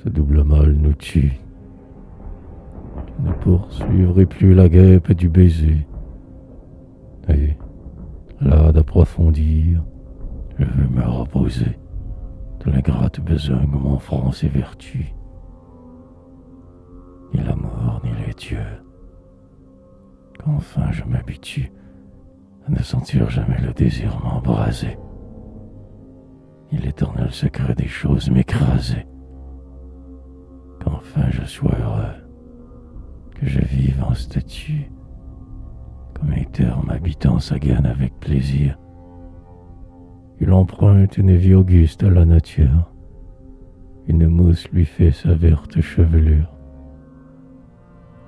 Ce double mal nous tue. Je ne poursuivrai plus la guêpe du baiser. Et, là d'approfondir, je veux me reposer de l'ingrate besogne où mon front s'évertue. Ni l'amour, ni les dieux. Qu'enfin je m'habitue à ne sentir jamais le désir m'embraser, ni l'éternel secret des choses m'écraser. Qu'enfin je sois heureux, que je vive en statue, comme un terme habitant sa gaine avec plaisir. Il emprunte une vie auguste à la nature, une mousse lui fait sa verte chevelure,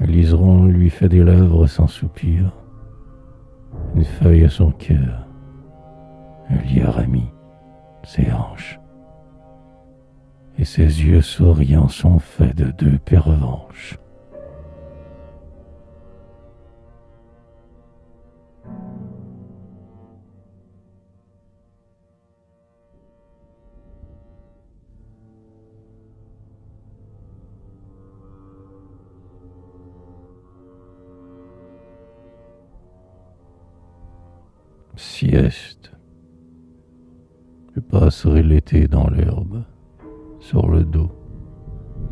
un liseron lui fait des lèvres sans soupir, une feuille à son cœur, un liard ami, ses hanches, et ses yeux souriants sont faits de deux pervenches. Sieste. Je passerai l'été dans l'herbe, sur le dos,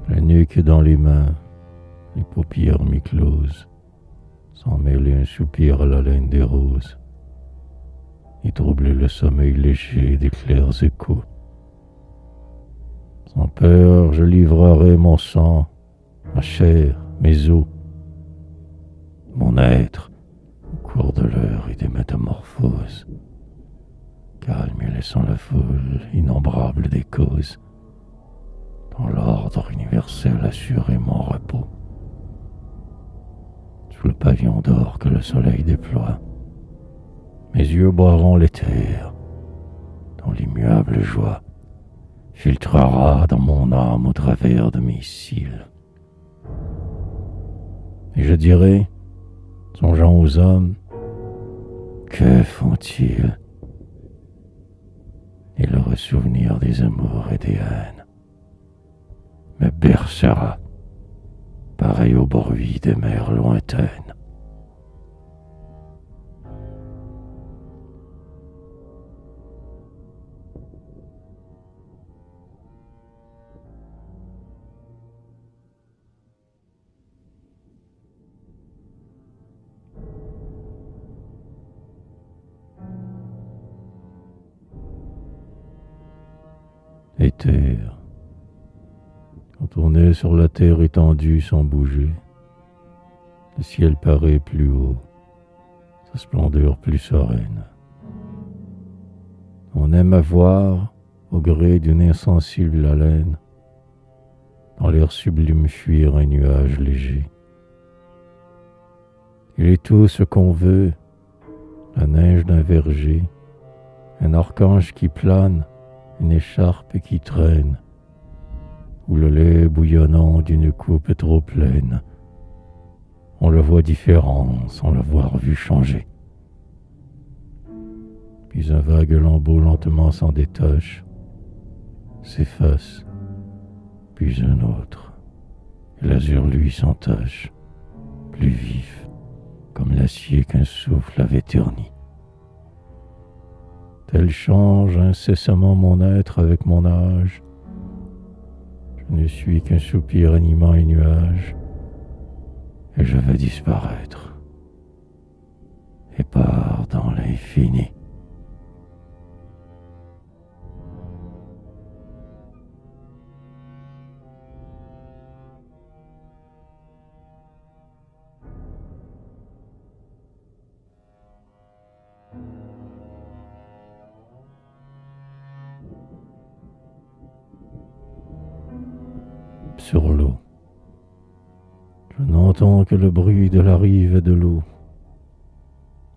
la nuque dans les mains, les paupières mi-closes, sans mêler un soupir à la laine des roses, et troubler le sommeil léger des clairs échos. Sans peur, je livrerai mon sang, ma chair, mes os, mon être, au cours de l'heure et des métamorphoses, calme et laissant la foule innombrable des causes, dont l'ordre universel assurait mon repos. Sous le pavillon d'or que le soleil déploie, mes yeux boiront l'éther, dont l'immuable joie filtrera dans mon âme au travers de mes cils. Et je dirai, songeant aux hommes, que font-ils? Et le ressouvenir des amours et des haines me bercera, pareil au bruit des mers lointaines. Et terre, quand on est sur la terre étendue sans bouger, le ciel paraît plus haut, sa splendeur plus sereine. On aime à voir, au gré d'une insensible haleine, dans l'air sublime fuir un nuage léger. Il est tout ce qu'on veut, la neige d'un verger, un archange qui plane, une écharpe qui traîne, ou le lait bouillonnant d'une coupe trop pleine. On le voit différent sans l'avoir vu changer. Puis un vague lambeau lentement s'en détache, s'efface, puis un autre, et l'azur lui s'entache, plus vif, comme l'acier qu'un souffle avait terni. Tel change incessamment mon être avec mon âge. Je ne suis qu'un soupir animant un nuage, et je vais disparaître, et pars dans l'infini. Sur l'eau, je n'entends que le bruit de la rive et de l'eau,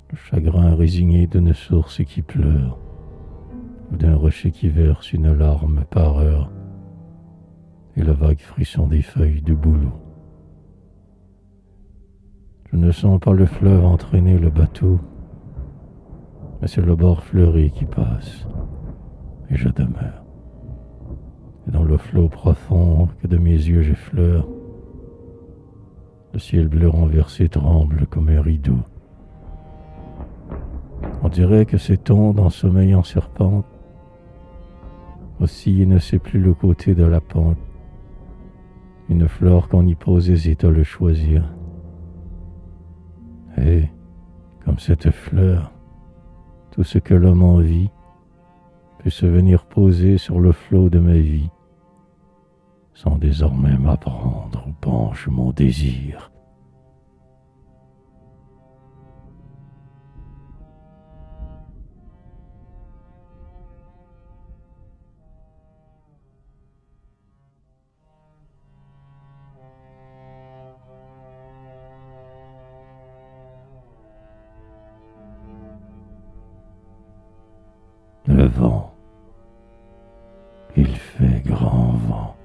le chagrin résigné d'une source qui pleure, ou d'un rocher qui verse une larme par heure, et le vague frisson des feuilles de bouleau. Je ne sens pas le fleuve entraîner le bateau, mais c'est le bord fleuri qui passe, et je demeure, et dans le flot profond que de mes yeux j'effleure, le ciel bleu renversé tremble comme un rideau. On dirait que ces ondes en sommeil en serpente oscillent et ne sait plus le côté de la pente. Une fleur qu'on y pose hésite à le choisir. Et, comme cette fleur, tout ce que l'homme envie peut se venir poser sur le flot de ma vie, sans désormais m'apprendre où penche mon désir. Le vent, il fait grand vent.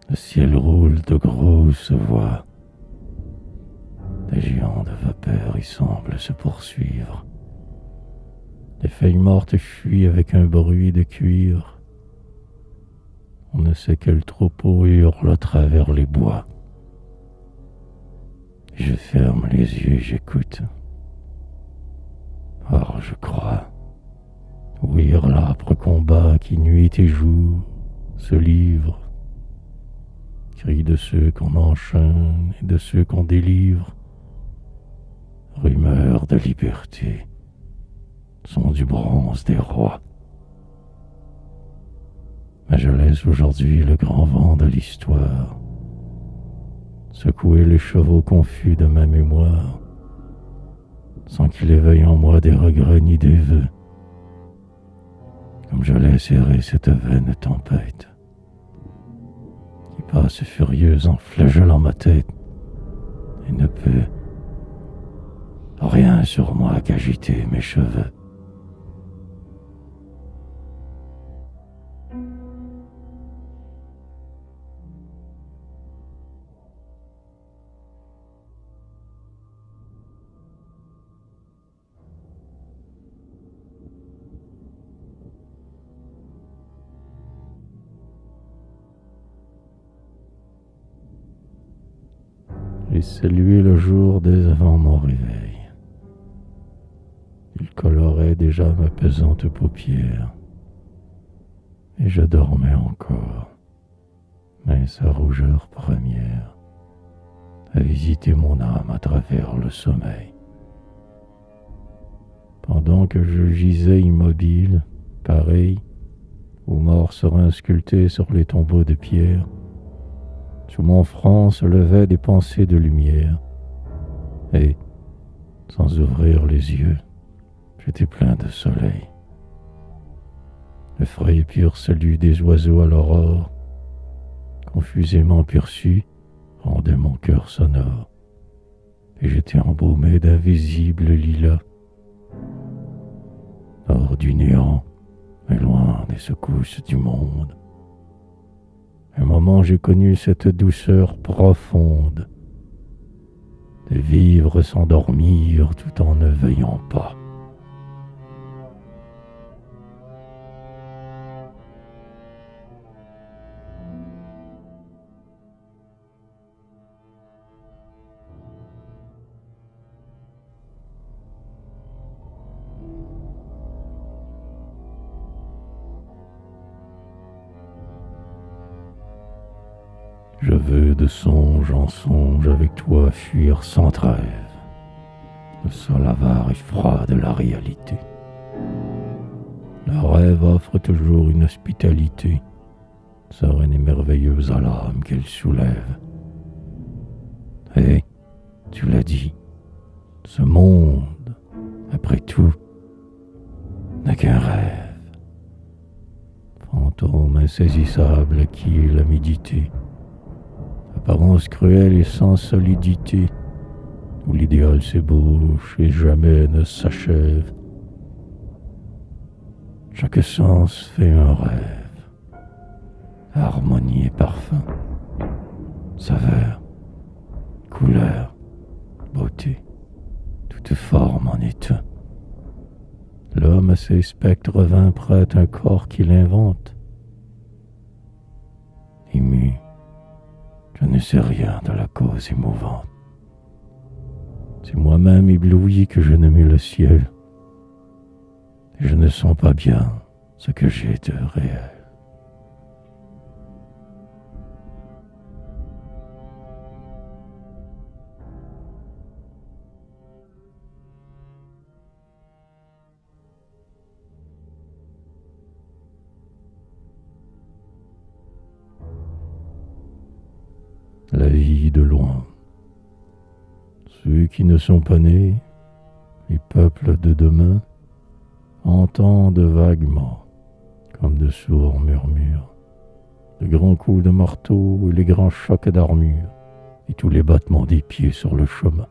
Le ciel roule de grosses voix. Des géants de vapeur y semblent se poursuivre. Les feuilles mortes fuient avec un bruit de cuivre. On ne sait quel troupeau hurle à travers les bois. Je ferme les yeux et j'écoute. Or je crois ouïr l'âpre combat qui nuit et jour se livre. Cris de ceux qu'on enchaîne et de ceux qu'on délivre. Rumeurs de liberté, son du bronze des rois. Mais je laisse aujourd'hui le grand vent de l'histoire secouer les chevaux confus de ma mémoire, sans qu'il éveille en moi des regrets ni des vœux, comme je laisse errer cette vaine tempête qui passe furieuse en flagellant ma tête et ne peut rien sur moi qu'agiter mes cheveux. J'ai salué le jour dès avant mon réveil. Il colorait déjà ma pesante paupière, et je dormais encore, mais sa rougeur première a visité mon âme à travers le sommeil. Pendant que je gisais immobile, pareil aux morts sereins sculptés sur les tombeaux de pierre, sous mon front se levaient des pensées de lumière, et, sans ouvrir les yeux, j'étais plein de soleil. Le frais et pur salut des oiseaux à l'aurore, confusément perçu, rendait mon cœur sonore, et j'étais embaumé d'invisibles lilas. Hors du néant, mais loin des secousses du monde, un moment j'ai connu cette douceur profonde de vivre sans dormir tout en ne veillant pas. Je veux de songe en songe avec toi fuir sans trêve le sol avare et froid de la réalité. Le rêve offre toujours une hospitalité sereine et merveilleuse à l'âme qu'elle soulève. Et, tu l'as dit, ce monde, après tout, n'est qu'un rêve. Fantôme insaisissable qui est la méditer. Apparence cruelle et sans solidité, où l'idéal s'ébauche et jamais ne s'achève. Chaque sens fait un rêve, harmonie et parfum, saveur, couleur, beauté, toute forme en est un. L'homme à ses spectres vains prête un corps qu'il invente, sais rien de la cause émouvante. C'est moi-même ébloui que je ne mets le ciel. Et je ne sens pas bien ce que j'ai de réel. La vie de loin. Ceux qui ne sont pas nés, les peuples de demain, entendent vaguement, comme de sourds murmures, de grands coups de marteau et les grands chocs d'armure, et tous les battements des pieds sur le chemin.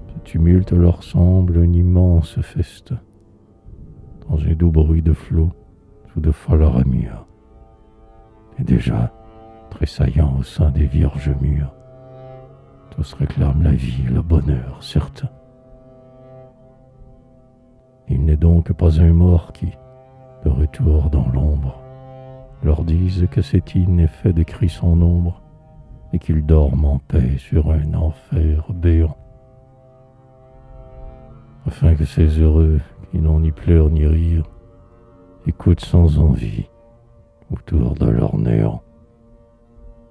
Ce tumulte leur semble un immense festin, dans un doux bruit de flot, sous de folles ramures. Et déjà, tressaillant au sein des vierges mûres, tous réclament la vie et le bonheur certain. Il n'est donc pas un mort qui, de retour dans l'ombre, leur dise que cet hymne est fait de cris sans nombre et qu'ils dorment en paix sur un enfer béant. Afin que ces heureux qui n'ont ni pleurs ni rire écoutent sans envie, autour de leur néant,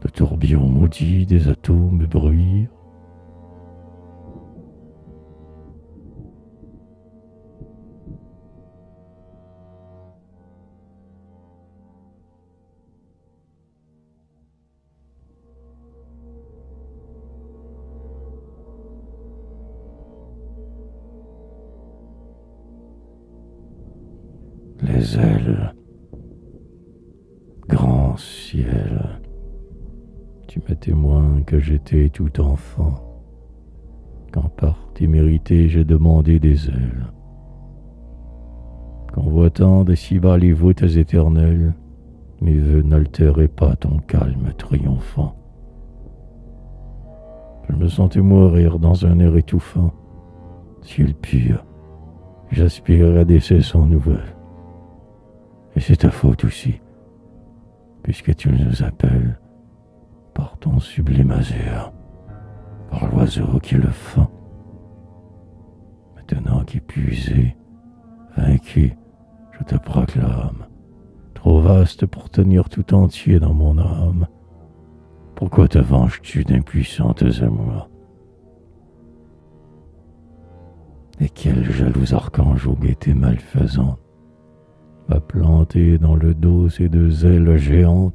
le tourbillon maudit des atomes bruire. Les ailes, grand ciel, tu me témoins que j'étais tout enfant, quand par témérité j'ai demandé des ailes. Convoitant de si bas les voûtes éternelles, mes vœux n'altéraient pas ton calme triomphant. Je me sentais mourir dans un air étouffant. Ciel pur, j'aspirais à des saisons nouvelles. Et c'est ta faute aussi, puisque tu nous appelles par ton sublime azur, par l'oiseau qui le fend. Maintenant qu'épuisé, vaincu, je te proclame, trop vaste pour tenir tout entier dans mon âme. Pourquoi te venges-tu d'impuissantes amours? Et quel jaloux archange aux gaietés malfaisantes m'a planté dans le dos ces deux ailes géantes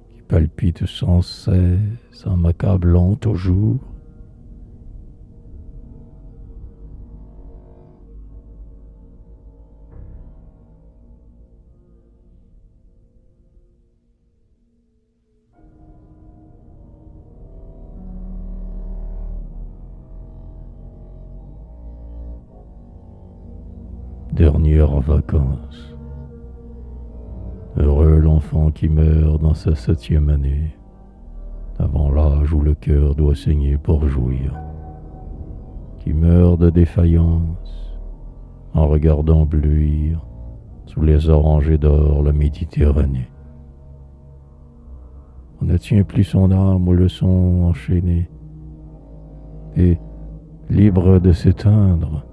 qui palpitent sans cesse en m'accablant toujours. Dernières vacances. Heureux l'enfant qui meurt dans sa 7e année, avant l'âge où le cœur doit saigner pour jouir, qui meurt de défaillance en regardant bleuir sous les orangers d'or la Méditerranée. On ne tient plus son âme aux leçons enchaînées, et, libre de s'éteindre,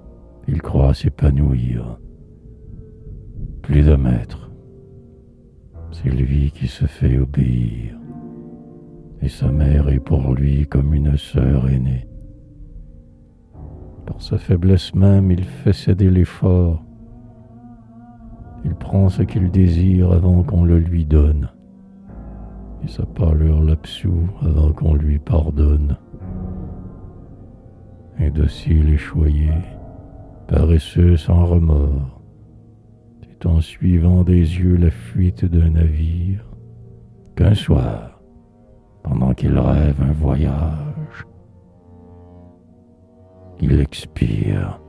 il croit s'épanouir. Plus de maître, c'est lui qui se fait obéir, et sa mère est pour lui comme une sœur aînée. Par sa faiblesse même, il fait céder l'effort. Il prend ce qu'il désire avant qu'on le lui donne, et sa pâleur l'absout avant qu'on lui pardonne. Indocile et choyé, paresseux sans remords, c'est en suivant des yeux la fuite d'un navire qu'un soir, pendant qu'il rêve un voyage, il expire.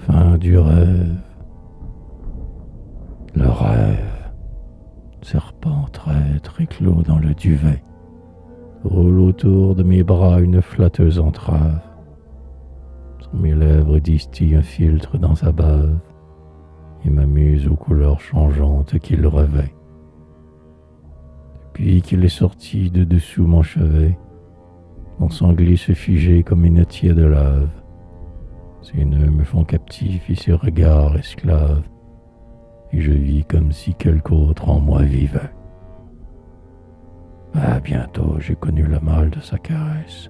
Fin du rêve, rêve. Serpent traître éclos dans le duvet. Roule autour de mes bras une flatteuse entrave. Sur mes lèvres distille un filtre dans sa bave et m'amuse aux couleurs changeantes qu'il revêt. Depuis qu'il est sorti de dessous mon chevet, mon sang glisse figé comme une tiède lave. Ses nœuds me font captif et ses regards esclaves, et je vis comme si quelque autre en moi vivait. Ah, bientôt j'ai connu le mal de sa caresse.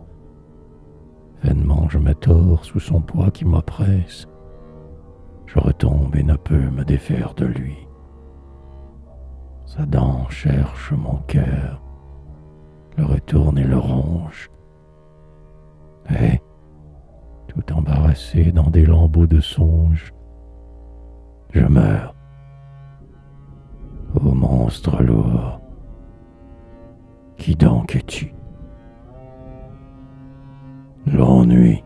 Vainement je me tords sous son poids qui m'oppresse. Je retombe et ne peux me défaire de lui. Sa dent cherche mon cœur, le retourne et le ronge. Et, tout embarrassé dans des lambeaux de songe, je meurs. Ô monstre lourd, qui donc es-tu? L'ennui.